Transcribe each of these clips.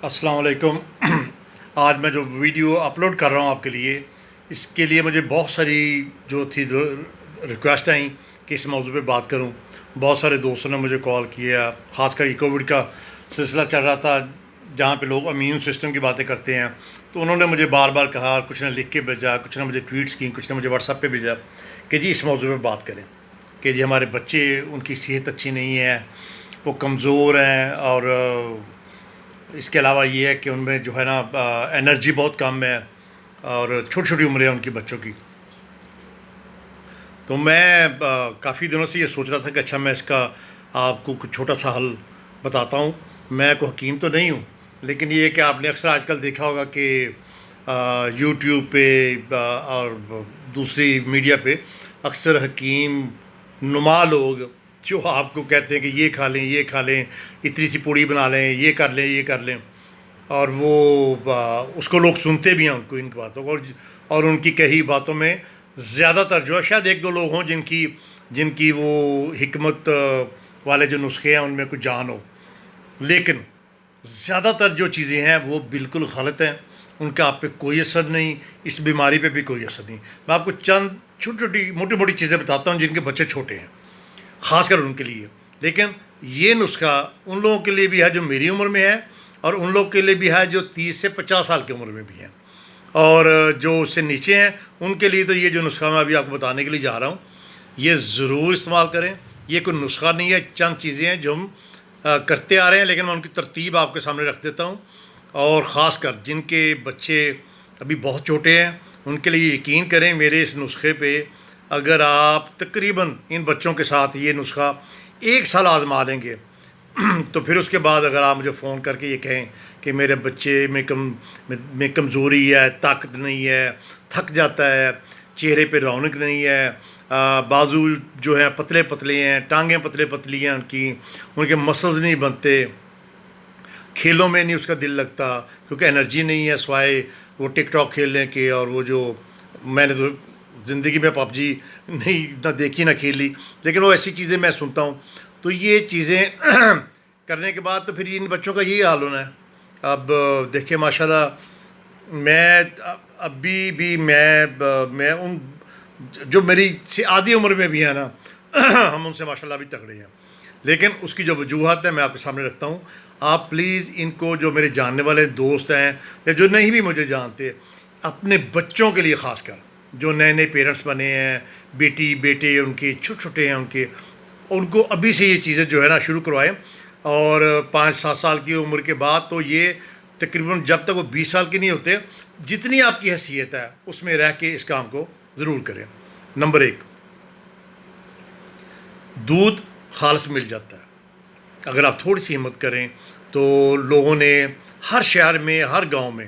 السلام علیکم۔ آج میں جو ویڈیو اپلوڈ کر رہا ہوں آپ کے لیے، اس کے لیے مجھے بہت ساری جو تھی ریکویسٹ آئیں کہ اس موضوع پہ بات کروں۔ بہت سارے دوستوں نے مجھے کال کیا، خاص کر یہ کووڈ کا سلسلہ چل رہا تھا جہاں پہ لوگ امیون سسٹم کی باتیں کرتے ہیں، تو انہوں نے مجھے بار بار کہا، کچھ نے لکھ کے بھیجا، کچھ نے مجھے ٹویٹس کی، کچھ نے مجھے واٹس ایپ پہ بھیجا کہ جی اس موضوع پہ بات کریں کہ جی ہمارے بچے، ان کی صحت اچھی نہیں ہے، وہ کمزور ہیں، اور اس کے علاوہ یہ ہے کہ ان میں جو ہے نا انرجی بہت کم ہے، اور چھوٹی چھوٹی عمریں ہیں ان کی بچوں کی۔ تو میں کافی دنوں سے یہ سوچ رہا تھا کہ اچھا میں اس کا آپ کو کچھ چھوٹا سا حل بتاتا ہوں۔ میں کوئی حکیم تو نہیں ہوں، لیکن یہ کہ آپ نے اکثر آج کل دیکھا ہوگا کہ یوٹیوب پہ اور دوسری میڈیا پہ اکثر حکیم نما لوگ جو آپ کو کہتے ہیں کہ یہ کھا لیں، یہ کھا لیں، اتنی سی پوڑی بنا لیں، یہ کر لیں، یہ کر لیں، اور وہ اس کو لوگ سنتے بھی ہیں ان کو، ان کی باتوں کو، اور ان کی کہی باتوں میں زیادہ تر جو ہے، شاید ایک دو لوگ ہوں جن کی وہ حکمت والے جو نسخے ہیں ان میں کچھ جان ہو، لیکن زیادہ تر جو چیزیں ہیں وہ بالکل غلط ہیں، ان کا آپ پہ کوئی اثر نہیں، اس بیماری پہ بھی کوئی اثر نہیں۔ میں آپ کو چند چھوٹی چھوٹی موٹی موٹی چیزیں بتاتا ہوں جن کے بچے چھوٹے ہیں، خاص کر ان کے لیے، لیکن یہ نسخہ ان لوگوں کے لیے بھی ہے جو میری عمر میں ہے، اور ان لوگوں کے لیے بھی ہے جو 30 سے 50 سال کی عمر میں بھی ہیں، اور جو اس سے نیچے ہیں ان کے لیے تو یہ جو نسخہ میں ابھی آپ کو بتانے کے لیے جا رہا ہوں یہ ضرور استعمال کریں۔ یہ کوئی نسخہ نہیں ہے، چند چیزیں ہیں جو ہم کرتے آ رہے ہیں، لیکن میں ان کی ترتیب آپ کے سامنے رکھ دیتا ہوں، اور خاص کر جن کے بچے ابھی بہت چھوٹے ہیں ان کے لیے یقین کریں میرے اس نسخے پہ۔ اگر آپ تقریباً ان بچوں کے ساتھ یہ نسخہ 1 سال آزما لیں گے تو پھر اس کے بعد اگر آپ مجھے فون کر کے یہ کہیں کہ میرے بچے میں کمزوری ہے، طاقت نہیں ہے، تھک جاتا ہے، چہرے پہ رونق نہیں ہے، بازو جو ہیں پتلے پتلے ہیں، ٹانگیں پتلے پتلی ہیں، ان کے مسلز نہیں بنتے، کھیلوں میں نہیں اس کا دل لگتا کیونکہ انرجی نہیں ہے سوائے وہ ٹک ٹاک کھیلنے کے، اور وہ جو میں نے تو زندگی میں پب جی نہیں نہ دیکھی نہ کھیلی، لیکن وہ ایسی چیزیں میں سنتا ہوں۔ تو یہ چیزیں کرنے کے بعد تو پھر ان بچوں کا یہی حال ہونا ہے۔ اب دیکھیں ماشاء اللہ، میں ابھی بھی میں ان جو میری سے آدھی عمر میں بھی ہیں نا ہم ان سے ماشاء اللہ بھی تگڑے ہیں، لیکن اس کی جو وجوہات ہے میں آپ کے سامنے رکھتا ہوں۔ آپ پلیز ان کو، جو میرے جاننے والے دوست ہیں یا جو نہیں بھی مجھے جانتے، اپنے بچوں کے لیے خاص کر جو نئے نئے پیرنٹس بنے ہیں، بیٹی بیٹے ان کے چھوٹے چھوٹے ہیں، ان کو ابھی سے یہ چیزیں جو ہے نا شروع کروائیں، اور 5 7 سال کی عمر کے بعد تو یہ تقریباً جب تک وہ 20 سال کے نہیں ہوتے، جتنی آپ کی حیثیت ہے اس میں رہ کے اس کام کو ضرور کریں۔ نمبر 1، دودھ خالص مل جاتا ہے، اگر آپ تھوڑی سی ہمت کریں تو۔ لوگوں نے ہر شہر میں، ہر گاؤں میں،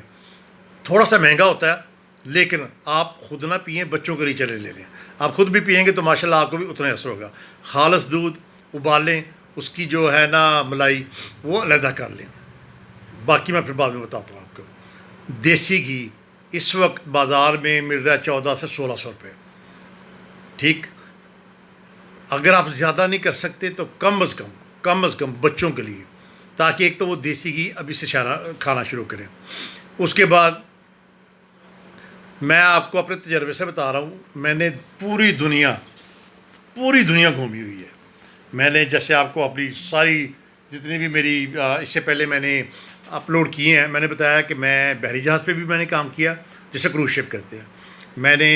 تھوڑا سا مہنگا ہوتا ہے لیکن آپ خود نہ پئیں، بچوں کے لیے چلے لے لیں، آپ خود بھی پئیں گے تو ماشاءاللہ آپ کو بھی اتنا اثر ہوگا۔ خالص دودھ ابالیں، اس کی جو ہے نا ملائی وہ علیحدہ کر لیں، باقی میں پھر بعد میں بتاتا ہوں آپ کو۔ دیسی گھی اس وقت بازار میں مل رہا ہے 1400 سے 1600 روپے، ٹھیک؟ اگر آپ زیادہ نہیں کر سکتے تو کم از کم بچوں کے لیے، تاکہ ایک تو وہ دیسی گھی ابھی سے کھانا شروع کریں۔ اس کے بعد میں آپ کو اپنے تجربے سے بتا رہا ہوں، میں نے پوری دنیا گھومی ہوئی ہے۔ میں نے جیسے آپ کو اپنی ساری جتنی بھی میری اس سے پہلے میں نے اپلوڈ کیے ہیں، میں نے بتایا کہ میں بحری جہاز پہ بھی میں نے کام کیا جسے کروز شپ کہتے ہیں، میں نے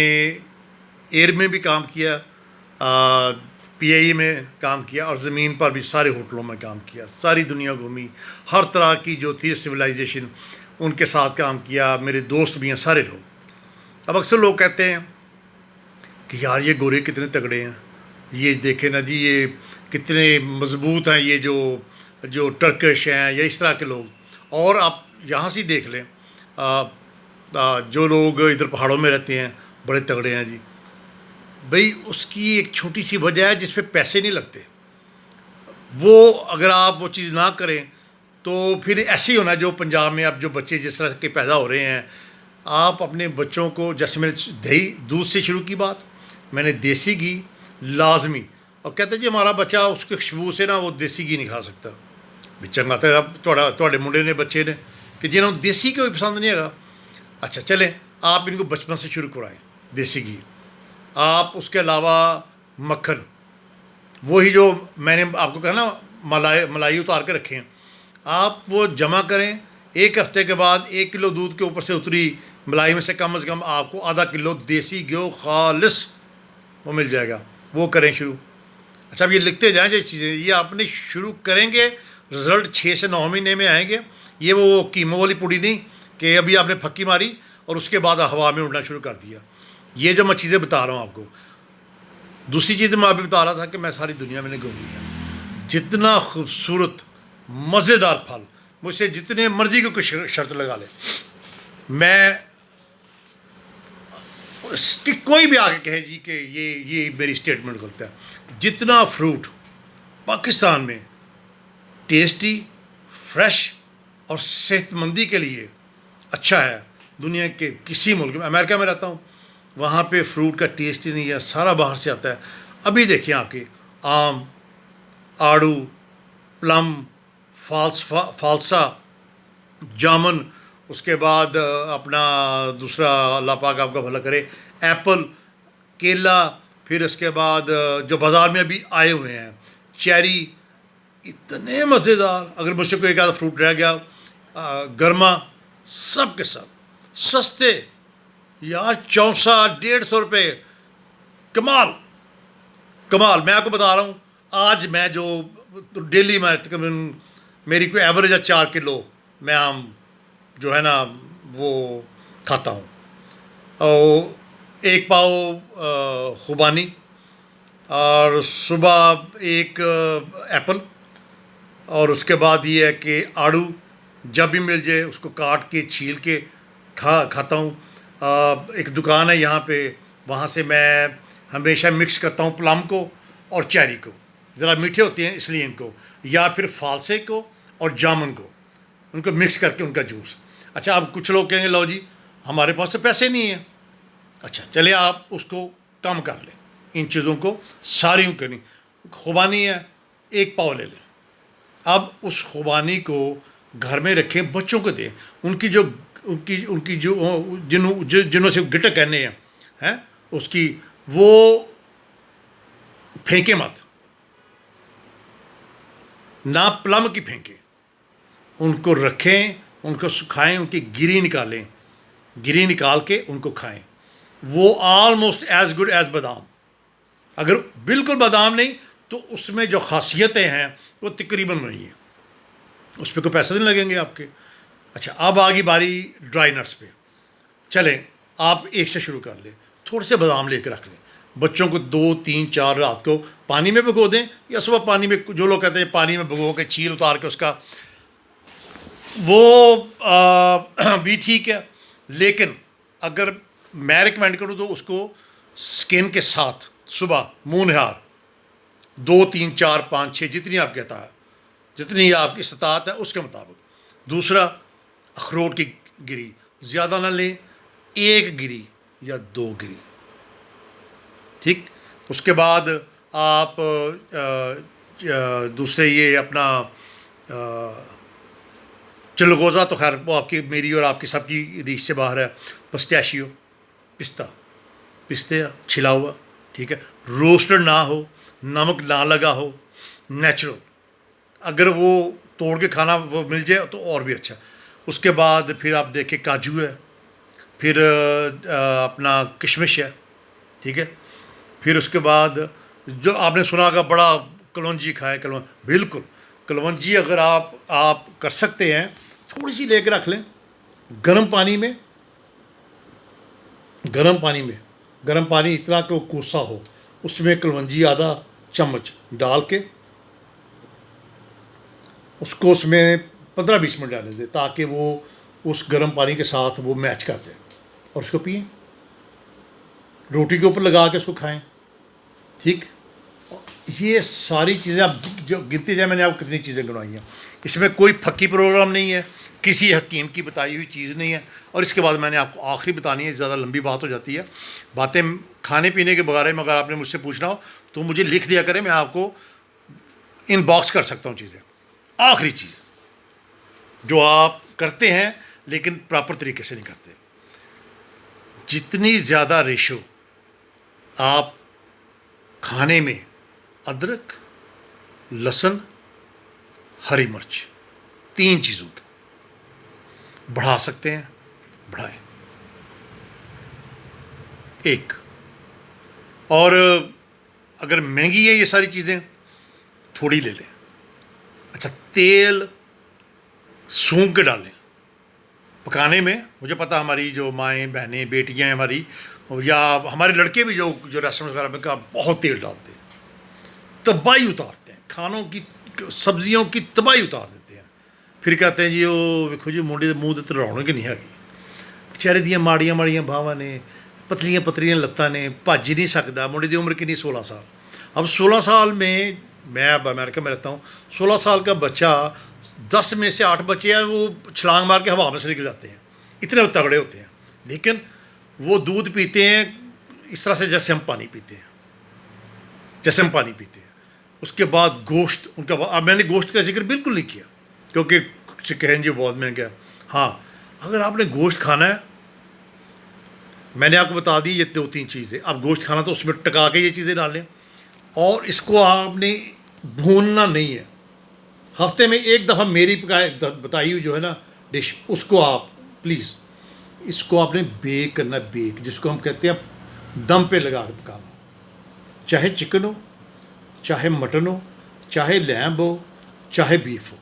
ایئر میں بھی کام کیا، پی آئی میں کام کیا، اور زمین پر بھی سارے ہوٹلوں میں کام کیا، ساری دنیا گھومی، ہر طرح کی جو تھی سویلائزیشن ان کے ساتھ کام کیا، میرے دوست بھی ہیں سارے لوگ۔ اب اکثر لوگ کہتے ہیں کہ یار یہ گورے کتنے تگڑے ہیں، یہ دیکھیں نا جی یہ کتنے مضبوط ہیں، یہ جو ٹرکش ہیں یا اس طرح کے لوگ۔ اور آپ یہاں سے دیکھ لیں، جو لوگ ادھر پہاڑوں میں رہتے ہیں بڑے تگڑے ہیں جی، بھئی اس کی ایک چھوٹی سی وجہ ہے جس پہ پیسے نہیں لگتے۔ وہ اگر آپ وہ چیز نہ کریں تو پھر ایسے ہی ہونا جو پنجاب میں اب جو بچے جس طرح کے پیدا ہو رہے ہیں۔ آپ اپنے بچوں کو، جیسے میں نے دودھ سے شروع کی بات، میں نے دیسی گھی لازمی، اور کہتے ہیں جی ہمارا بچہ اس کی خوشبو سے نا وہ دیسی گھی نہیں کھا سکتا۔ بھی چنگا تو اب تھوڑے منڈے نے بچے نے کہ جنہوں نے دیسی گھی پسند نہیں ہے. اچھا چلیں آپ ان کو بچپن سے شروع کرائیں دیسی گھی. آپ اس کے علاوہ مکھن، وہی جو میں نے آپ کو کہا نا ملائی اتار کے رکھیں، آپ وہ جمع کریں. 1 ہفتے کے بعد 1 کلو دودھ کے اوپر سے اتری ملائی میں سے کم از کم آپ کو ½ کلو دیسی گھی خالص وہ مل جائے گا. وہ کریں شروع. اچھا اب یہ لکھتے جائیں یہ چیزیں، یہ آپ نے شروع کریں گے رزلٹ 6 سے 9 مہینے میں آئیں گے. یہ وہ کیمو والی پوڑی نہیں کہ ابھی آپ نے پھکی ماری اور اس کے بعد ہوا میں اڑنا شروع کر دیا. یہ جو میں چیزیں بتا رہا ہوں آپ کو. دوسری چیز میں ابھی بتا رہا تھا کہ میں ساری دنیا میں نے گھوم لیا. جتنا خوبصورت مزیدار پھل مجھ سے جتنے مرضی کی کوئی شرط لگا لے، میں کوئی بھی آگے کہے جی کہ یہ میری اسٹیٹمنٹ غلط ہے. جتنا فروٹ پاکستان میں ٹیسٹی، فریش اور صحت مندی کے لیے اچھا ہے، دنیا کے کسی ملک میں، امریکہ میں رہتا ہوں وہاں پہ فروٹ کا ٹیسٹ ہی نہیں ہے، سارا باہر سے آتا ہے. ابھی دیکھیں آپ کے آم، آڑو، پلم، فالسا، جامن، اس کے بعد اپنا دوسرا اللہ پاک آپ کا بھلا کرے ایپل، کیلا، پھر اس کے بعد جو بازار میں ابھی آئے ہوئے ہیں چیری، اتنے مزیدار. اگر مجھ سے کوئی ایک آدھا فروٹ رہ گیا گرما، سب کے سب سستے یار. 6400 روپے. کمال کمال. میں آپ کو بتا رہا ہوں آج میں جو ڈیلی میں تقریباً میری کوئی ایوریج ہے 4 کلو میں آم جو ہے نا وہ کھاتا ہوں. اور 1 پاؤ خوبانی، اور صبح 1 ایپل، اور اس کے بعد یہ ہے کہ آڑو جب بھی مل جائے اس کو کاٹ کے چھیل کے کھاتا ہوں. ایک دکان ہے یہاں پہ، وہاں سے میں ہمیشہ مکس کرتا ہوں پلم کو اور چیری کو، ذرا میٹھے ہوتے ہیں اس لیے ان کو، یا پھر فالسے کو اور جامن کو، ان کو مکس کر کے ان کا جوس. اچھا اب کچھ لوگ کہیں گے لو جی ہمارے پاس تو پیسے نہیں ہیں. اچھا چلے آپ اس کو کم کر لیں، ان چیزوں کو ساری کریں. خوبانی ہے 1 پاؤ لے لیں. اب اس خوبانی کو گھر میں رکھیں، بچوں کو دیں. ان کی جو جنہوں سے گٹک کہنے ہیں اس کی وہ پھینکیں مت، نہ پلم کی پھینکیں. ان کو رکھیں، ان کو سکھائیں، ان کی گری نکالیں، گری نکال کے ان کو کھائیں. وہ آلموسٹ ایز گڈ ایز بادام. اگر بالکل بادام نہیں تو اس میں جو خاصیتیں ہیں وہ تقریباً وہی ہیں. اس پہ کوئی پیسے نہیں لگیں گے آپ کے. اچھا اب آگی باری ڈرائی نٹس پہ. چلیں آپ 1 سے شروع کر لیں. تھوڑے سے بادام لے کے رکھ لیں. بچوں کو 2 3 4 رات کو پانی میں بھگو دیں، یا صبح پانی میں، جو لوگ کہتے ہیں پانی میں بھگو کے چھیل اتار کے اس کا، وہ بھی ٹھیک ہے. لیکن اگر میں ریکمینڈ کروں تو اس کو سکن کے ساتھ صبح منہ نہار 2 3 4 5 6 جتنی آپ کہتا ہے، جتنی آپ کی استطاعت ہے اس کے مطابق. دوسرا اخروٹ کی گری زیادہ نہ لیں، 1 گری یا 2 گری، ٹھیک. اس کے بعد آپ دوسرے یہ اپنا چلغوزہ تو خیر وہ آپ کی میری اور آپ کی سب کی ریچ سے باہر ہے. پسٹیشیو، پستے چھلا ہوا، ٹھیک ہے، روسٹڈ نہ ہو، نمک نہ لگا ہو، نیچرل. اگر وہ توڑ کے کھانا وہ مل جائے تو اور بھی اچھا. اس کے بعد پھر آپ دیکھیں کاجو ہے، پھر اپنا کشمش ہے، ٹھیک ہے. پھر اس کے بعد جو آپ نے سنا ہوگا بڑا کلونجی کھائے، بالکل کلونجی اگر آپ کر سکتے ہیں تھوڑی سی لے کے رکھ لیں گرم پانی میں، گرم پانی اتنا کہ وہ کوسا ہو، اس میں کلونجی آدھا چمچ ڈال کے اس کو اس میں 15 20 منٹ ڈالنے دیں تاکہ وہ اس گرم پانی کے ساتھ وہ میچ کر جائے، اور اس کو پئیں. روٹی کے اوپر لگا کے اس کو کھائیں، ٹھیک. یہ ساری چیزیں آپ جو گنتی جائیں، میں نے آپ کو کتنی چیزیں گنوائی ہیں. اس میں کوئی پھکی پروگرام نہیں ہے، کسی حکیم کی بتائی ہوئی چیز نہیں ہے. اور اس کے بعد میں نے آپ کو آخری بتانی ہے، زیادہ لمبی بات ہو جاتی ہے. باتیں کھانے پینے کے بارے میں اگر آپ نے مجھ سے پوچھنا ہو تو مجھے لکھ دیا کریں، میں آپ کو ان باکس کر سکتا ہوں چیزیں. آخری چیز جو آپ کرتے ہیں لیکن پراپر طریقے سے نہیں کرتے. جتنی زیادہ ریشو آپ کھانے میں ادرک، لہسن، ہری مرچ، 3 چیزوں کی بڑھا سکتے ہیں بڑھائیں. ایک اور اگر مہنگی ہے یہ ساری چیزیں تھوڑی لے لیں. اچھا تیل سونگ کے ڈالیں پکانے میں. مجھے پتا ہماری جو مائیں بہنیں بیٹیاں ہیں ہماری یا ہمارے لڑکے بھی جو ریسٹورینٹ وغیرہ میں کا بہت تیل ڈالتے ہیں، تباہی اتارتے ہیں، کھانوں کی سبزیوں کی تباہی اتار دیتے ہیں. پھر کہتے ہیں جی وہ ویکھو جی منہ تے رونق نہیں ہے. بچارے دیاں ماڑیاں ماڑیاں بھاواں نے، پتلیاں پتلیاں لتاں نے، بھج ہی نہیں سکتا. منڈے دی عمر کنی 16 سال. اب 16 سال میں اب امریکہ میں رہتا ہوں. 16 سال کا بچہ 10 میں سے 8 بچے ہیں وہ چھلانگ مار کے ہوا میں سے نکل جاتے ہیں، اتنے وہ تگڑے ہوتے ہیں. لیکن وہ دودھ پیتے ہیں اس طرح سے جیسے ہم پانی پیتے ہیں، جیسے ہم پانی پیتے ہیں. اس کے بعد گوشت ان کا، اب میں نے گوشت کا ذکر بالکل نہیں کیا کیونکہ کہیں جی بہت مہنگا ہے. ہاں اگر آپ نے گوشت کھانا ہے، میں نے آپ کو بتا دی یہ 2-3 چیزیں. آپ گوشت کھانا تو اس میں ٹکا کے یہ چیزیں ڈالیں، اور اس کو آپ نے بھوننا نہیں ہے. ہفتے میں ایک دفعہ میری بتائی ہوئی جو ہے نا ڈش، اس کو آپ پلیز اس کو آپ نے بیک کرنا. بیک جس کو ہم کہتے ہیں دم پہ لگا کے پکانا. چاہے چکن ہو، چاہے مٹن ہو، چاہے لیمب ہو، چاہے بیف ہو.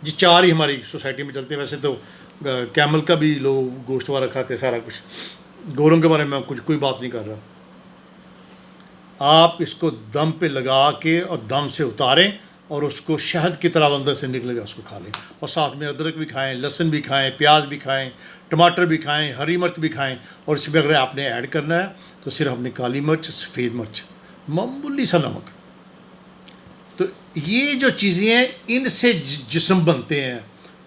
یہ 4 ہی ہماری سوسائٹی میں چلتے ہیں. ویسے تو کیمل کا بھی لوگ گوشت والا کھاتے ہیں سارا کچھ. گوروں کے بارے میں کوئی بات نہیں کر رہا. آپ اس کو دم پہ لگا کے اور دم سے اتاریں اور اس کو شہد کی طرح اندر سے نکلے گا اس کو کھا لیں. اور ساتھ میں ادرک بھی کھائیں، لہسن بھی کھائیں، پیاز بھی کھائیں، ٹماٹر بھی کھائیں، ہری مرچ بھی کھائیں. اور اس میں اگر آپ نے ایڈ کرنا ہے تو صرف اپنی کالی مرچ، سفید مرچ، معمولی سا نمک. تو یہ جو چیزیں ہیں ان سے جسم بنتے ہیں،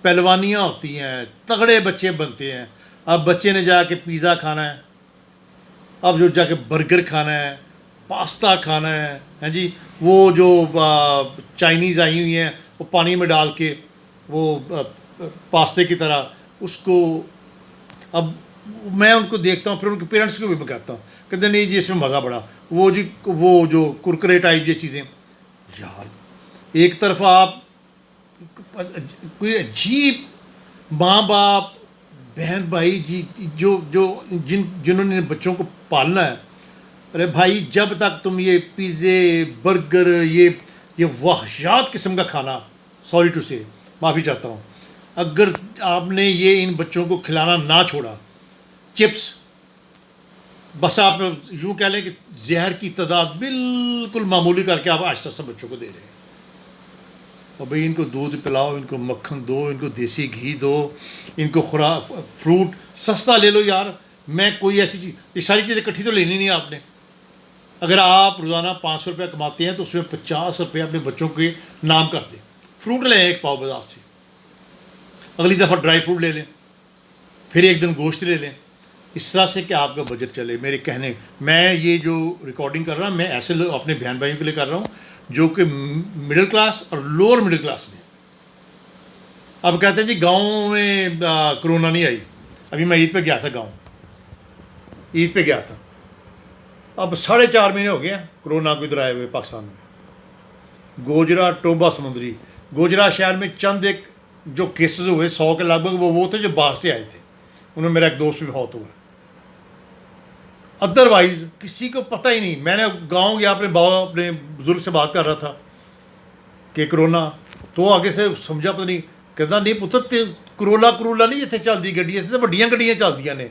پہلوانیاں ہوتی ہیں، تگڑے بچے بنتے ہیں. اب بچے نے جا کے پیزا کھانا ہے، اب جو جا کے برگر کھانا ہے، پاستا کھانا ہے، ہاں جی وہ جو چائنیز آئی ہوئی ہیں وہ پانی میں ڈال کے وہ پاستے کی طرح اس کو. اب میں ان کو دیکھتا ہوں، پھر ان کے پیرنٹس کو بھی میں کہتا ہوں، کہتے نہیں جی اس میں مزہ بڑا. وہ جو کرکرے ٹائپ یہ چیزیں، یار ایک طرف آپ کوئی عجیب ماں باپ بہن بھائی جی جنہوں نے بچوں کو پالنا ہے. ارے بھائی جب تک تم یہ پیزے برگر یہ وحشیات قسم کا کھانا، سوری ٹو سے معافی چاہتا ہوں، اگر آپ نے یہ ان بچوں کو کھلانا نہ چھوڑا، چپس، بس آپ یوں کہہ لیں کہ زہر کی تعداد بالکل معمولی کر کے آپ آہستہ آہستہ بچوں کو دے رہے ہیں. اور بھائی ان کو دودھ پلاؤ، ان کو مکھن دو، ان کو دیسی گھی دو، ان کو فروٹ سستا لے لو. یار میں کوئی ایسی چیز، یہ ساری چیزیں اکٹھی تو لینی نہیں آپ نے. اگر آپ روزانہ 500 روپیہ کماتے ہیں تو اس میں 50 روپیہ اپنے بچوں کے نام کر دیں. فروٹ لیں 1 پاؤ بازار سے، اگلی دفعہ ڈرائی فروٹ لے لیں، پھر ایک دن گوشت لے لیں. اس طرح سے کہ آپ کا بجٹ چلے. میرے کہنے، میں یہ جو ریکارڈنگ کر رہا ہوں میں ایسے لوگ اپنے بہن بھائیوں کے لیے کر رہا ہوں جو کہ مڈل کلاس اور لوور مڈل کلاس میں. اب کہتے ہیں جی گاؤں میں کرونا نہیں آئی. ابھی میں عید پہ گیا تھا گاؤں، عید پہ گیا تھا. اب 4.5 مہینے ہو گئے ہیں کرونا کو ادھر آئے ہوئے پاکستان میں. گوجرا ٹوبا سمندری، گوجرا شہر میں چند ایک جو کیسز ہوئے 100 کے لگ بھگ وہ تھے جو باہر سے آئے تھے. انہوں نے میرا ایک دوست بھی بہت ہوا. ادروائز کسی کو پتہ ہی نہیں. میں نے گاؤں گیا اپنے بزرگ سے بات کر رہا تھا کہ کرونا، تو آگے سے سمجھا پتہ نہیں، کہتا نہیں پتر کرولا نہیں اتنے چلتی گڈیاں اتنے وڈیاں گڈیاں چلدیاں نے.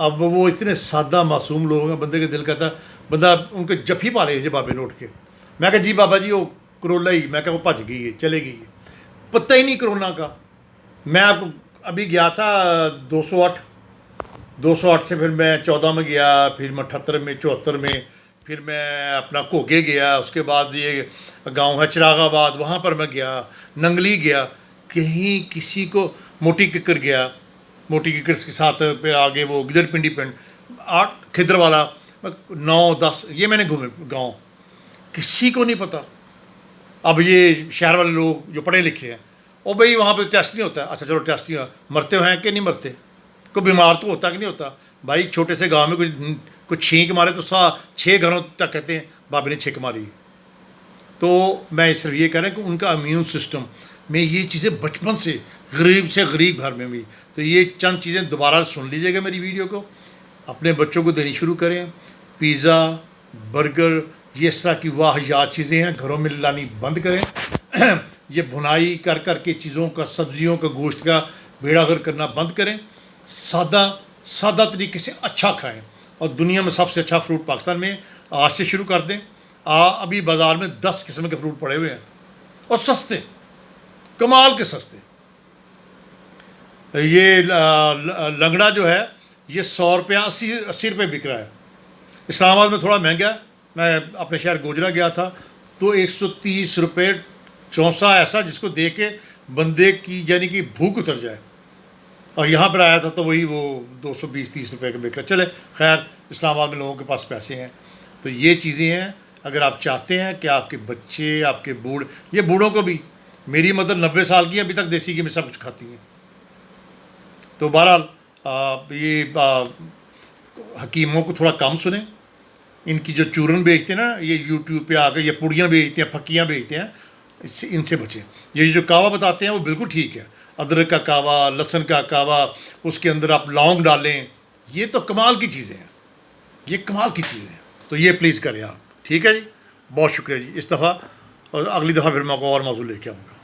اب وہ اتنے سادہ معصوم لوگ ہیں، بندے کے دل کہتا بندہ ان کے جفی پا لے جی بابے نے اٹھ کے. میں کہا جی بابا جی وہ کرولا ہی، میں کہا وہ بھج گئی ہے چلے گئی ہے، پتہ ہی نہیں کرونا کا. میں ابھی گیا تھا 208 سے، پھر میں 14 میں گیا، پھر میں 78 میں، 74 میں، پھر میں اپنا کوگے گیا. اس کے بعد یہ گاؤں ہے چراغ آباد، وہاں پر میں گیا، ننگلی گیا، کہیں کسی کو موٹی ککر گیا، موٹی ککر کے ساتھ پھر آگے وہ گدر پنڈی پنڈ 8 کھدر والا 9 10 یہ میں نے گھومے گاؤں. کسی کو نہیں پتہ. اب یہ شہر والے لوگ جو پڑھے لکھے ہیں اور بھائی وہاں پہ ٹیسٹ نہیں ہوتا ہے. اچھا چلو ٹیسٹ نہیں ہوا, مرتے ہیں کہ نہیں مرتے, کوئی بیمار تو ہوتا کہ نہیں ہوتا. بھائی چھوٹے سے گاؤں میں کچھ چھینک مارے تو 6 گھروں تک کہتے ہیں بابے نے چھینک ماری. تو میں صرف یہ کہہ رہا ہوں کہ ان کا امیون سسٹم میں یہ چیزیں بچپن سے غریب گھر میں بھی. تو یہ چند چیزیں دوبارہ سن لیجیے گا میری ویڈیو کو, اپنے بچوں کو دینی شروع کریں. پیزا, برگر, یہ اس طرح کی واہیات چیزیں ہیں گھروں میں لانی بند کریں. یہ بھنائی کر کے چیزوں کا, سبزیوں کا, گوشت کا بیڑا غرق کرنا بند کریں. سادہ طریقے سے اچھا کھائیں. اور دنیا میں سب سے اچھا فروٹ پاکستان میں آج سے شروع کر دیں. ابھی بازار میں 10 قسم کے فروٹ پڑے ہوئے ہیں اور سستے, کمال کے سستے. یہ لنگڑا جو ہے یہ 100 روپیہ 80 روپے بک رہا ہے. اسلام آباد میں تھوڑا مہنگا ہے. میں اپنے شہر گوجرا گیا تھا تو 130 روپے چونسا ایسا جس کو دیکھ کے بندے کی یعنی کہ بھوک اتر جائے. اور یہاں پر آیا تھا تو وہی وہ 220-30 روپے کا بک رہا. چلے خیر, اسلام آباد میں لوگوں کے پاس پیسے ہیں. تو یہ چیزیں ہیں. اگر آپ چاہتے ہیں کہ آپ کے بچے, آپ کے یہ بوڑھوں کو بھی, میری مدر 90 سال کی ابھی تک دیسی گھی میں سب کچھ کھاتی ہیں. تو بہرحال یہ حکیموں کو تھوڑا کم سنیں. ان کی جو چورن بیچتے ہیں نا, یہ یوٹیوب پہ آ کے, یہ پوڑیاں بیچتے ہیں, پھکیاں بیچتے ہیں, ان سے بچیں. یہ جو کہوا بتاتے ہیں وہ بالکل ٹھیک ہے. ادرک کا کہوا, لہسن کا کہوا, اس کے اندر آپ لونگ ڈالیں, یہ تو کمال کی چیزیں ہیں. یہ کمال کی چیزیں ہیں. تو یہ پلیز کریں آپ. ٹھیک ہے جی, بہت شکریہ جی. اس دفعہ اور اگلی دفعہ پھر میں کو اور موضوع لے کے آؤں گا.